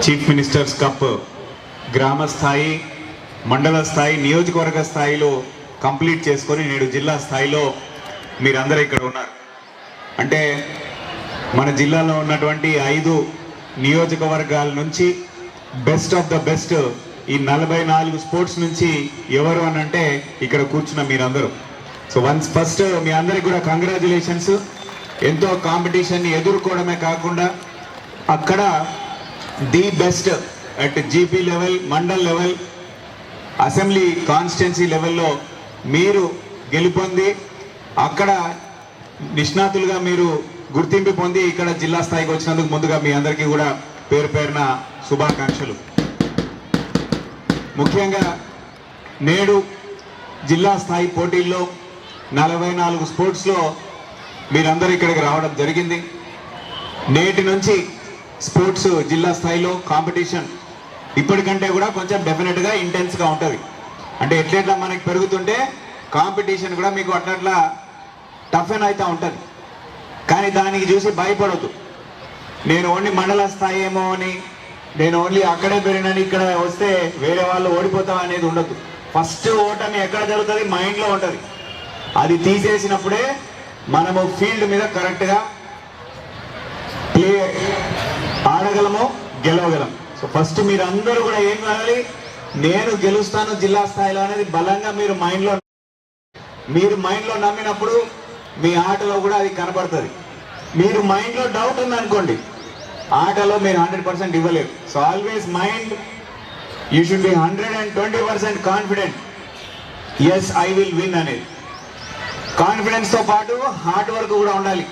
Chief ministers cup గ్రామ స్థాయి, మండల స్థాయి, నియోజకవర్గ స్థాయిలో కంప్లీట్ చేసుకొని నేడు జిల్లా స్థాయిలో మీరందరూ ఇక్కడ ఉన్నారు. అంటే మన జిల్లాలో ఉన్నటువంటి 5 నియోజకవర్గాల నుంచి బెస్ట్ ఆఫ్ ద బెస్ట్ ఈ 44 స్పోర్ట్స్ నుంచి ఎవరు అని అంటే ఇక్కడ కూర్చున్న మీరందరూ. సో వన్స్ ఫస్ట్ మీ అందరికి కూడా కంగ్రాచులేషన్స్. ఎంతో కాంపిటీషన్ని ఎదుర్కోవడమే కాకుండా అక్కడ the best at GP level, mandal level, assembly constituency లెవెల్లో మీరు గెలుపొంది అక్కడ నిష్ణాతులుగా మీరు గుర్తింపు పొంది ఇక్కడ జిల్లా స్థాయికి వచ్చినందుకు ముందుగా మీ అందరికీ కూడా పేరు పేరున శుభాకాంక్షలు. ముఖ్యంగా నేడు జిల్లా స్థాయి పోటీల్లో 44 స్పోర్ట్స్లో మీరందరూ ఇక్కడికి రావడం జరిగింది. నేటి నుంచి స్పోర్ట్స్ జిల్లా స్థాయిలో కాంపిటీషన్ ఇప్పటికంటే కూడా కొంచెం డెఫినెట్గా ఇంటెన్స్గా ఉంటుంది. అంటే ఎట్లెట్లా మనకి పెరుగుతుంటే కాంపిటీషన్ కూడా మీకు అట్లా టఫ్ అని అయితే ఉంటుంది. కానీ దానికి చూసి భయపడద్దు. నేను ఓన్లీ మండల స్థాయి ఏమో అని, నేను ఓన్లీ అక్కడే పెరిగినని ఇక్కడ వస్తే వేరే వాళ్ళు ఓడిపోతాం అనేది ఉండదు. ఫస్ట్ ఓటమి ఎక్కడ జరుగుతుంది? మైండ్లో ఉంటుంది. అది తీసేసినప్పుడే మనము ఫీల్డ్ మీద కరెక్ట్గా ప్లే ఆడగలము, గెలవగలం. సో ఫస్ట్ మీరు అందరూ కూడా ఏం కావాలి, నేను గెలుస్తాను జిల్లా స్థాయిలో అనేది బలంగా మీరు మైండ్లో నమ్మినప్పుడు మీ ఆటలో కూడా అది కనబడుతుంది. మీరు మైండ్లో డౌట్ ఉందనుకోండి, ఆటలో మీరు 100% ఇవ్వలేరు. So always mind you should be 120% confident, yes I will win అనేది. కాన్ఫిడెన్స్తో పాటు హార్డ్ వర్క్ కూడా ఉండాలి,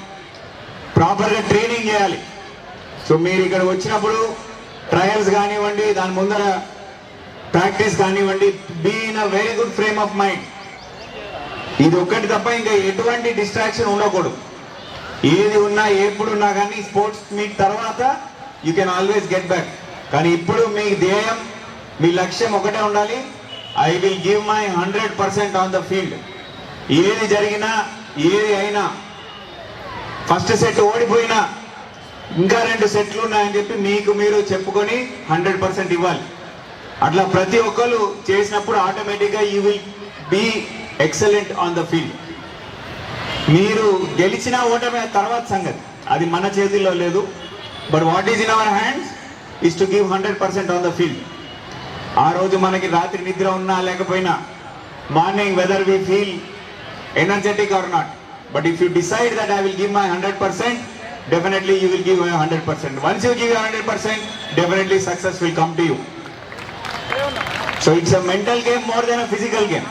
ప్రాపర్గా ట్రైనింగ్ చేయాలి. సో మీరు ఇక్కడ వచ్చినప్పుడు ట్రయల్స్ కానివ్వండి, దాని ముందర ప్రాక్టీస్ కానివ్వండి, be in a very good frame of mind. ఇది ఒక్కటి తప్ప ఇంకా ఎటువంటి డిస్ట్రాక్షన్ ఉండకూడదు. ఏది ఉన్నా ఎప్పుడున్నా కానీ స్పోర్ట్స్ మీట్ తర్వాత you can always get back. కానీ ఇప్పుడు మీ ధ్యేయం, మీ లక్ష్యం ఒకటే ఉండాలి, I will give my 100% on the field. ఏది జరిగినా ఏది అయినా, ఫస్ట్ సెట్ ఓడిపోయినా ఇంకా 2 సెట్లు ఉన్నాయని చెప్పి మీకు మీరు చెప్పుకొని 100% ఇవ్వాలి. అట్లా ప్రతి ఒక్కరు చేసినప్పుడు ఆటోమేటిక్గా you will be excellent on the field. మీరు గెలిచిన ఓటమి తర్వాత సంగతి, అది మన చేతిలో లేదు. But what is in our hands is to give 100% on the field. ఆ రోజు మనకి రాత్రి నిద్ర ఉన్నా లేకపోయినా, morning whether we feel energetic or not, but if you decide that I will give my 100%, definitely you will give 100%. Once you give 100%, definitely success will come to you. So it's a mental game more than a physical game.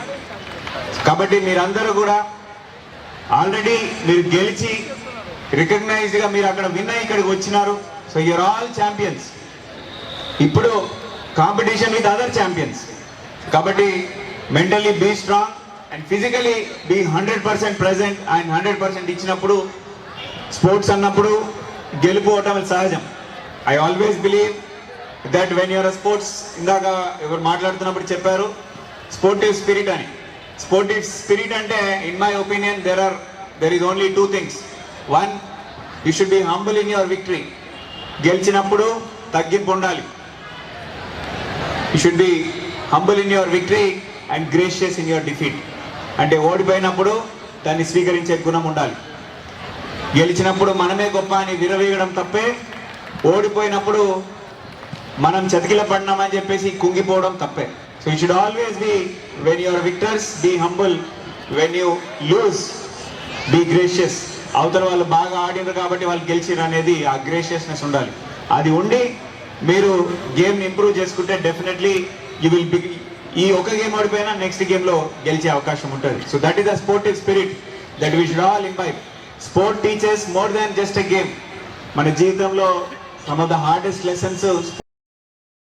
కాబట్టి మీరందరూ కూడా already మీరు గెలిచి రికగ్నైజ్డ్గా మీరు అక్కడ win అయ్యి ఇక్కడికి వచ్చినారు. So you're all champions. ఇప్పుడు కాంపిటీషన్ విత్ అదర్ ఛాంపియన్స్. కాబట్టి mentally be strong and physically be 100% present and 100% ఇచ్చినప్పుడు స్పోర్ట్స్ అన్నప్పుడు గెలుపు ఓటమి సహజం. I always believe that when you're a sports, ఇందాక ఎవరు మాట్లాడుతున్నప్పుడు చెప్పారు స్పోర్టివ్ స్పిరిట్ అని. స్పోర్టివ్ స్పిరిట్ అంటే in my opinion there is only 2 things. 1, you should be humble in your victory. గెలిచినప్పుడు తగ్గింపు ఉండాలి. You should be humble in your victory and gracious in your defeat. అంటే ఓడిపోయినప్పుడు దాన్ని స్వీకరించే గుణం ఉండాలి. గెలిచినప్పుడు మనమే గొప్ప అని విరవీయడం తప్పే, ఓడిపోయినప్పుడు మనం చతికిల పడినామని చెప్పేసి కుంగిపోవడం తప్పే. So you should always be, when your victors be humble, when you lose be gracious. అవతల వాళ్ళు బాగా ఆడినారు కాబట్టి వాళ్ళు గెలిచిరు అనేది ఆ గ్రేషియస్నెస్ ఉండాలి. అది ఉండి మీరు గేమ్ని ఇంప్రూవ్ చేసుకుంటే డెఫినెట్లీ యూ విల్ బి, ఈ ఒక గేమ్ ఓడిపోయినా నెక్స్ట్ గేమ్లో గెలిచే అవకాశం ఉంటుంది. So that is the sportive spirit that we should all imbibe. Sport teaches more than just a game. మన జీవితంలో some of the hardest lessons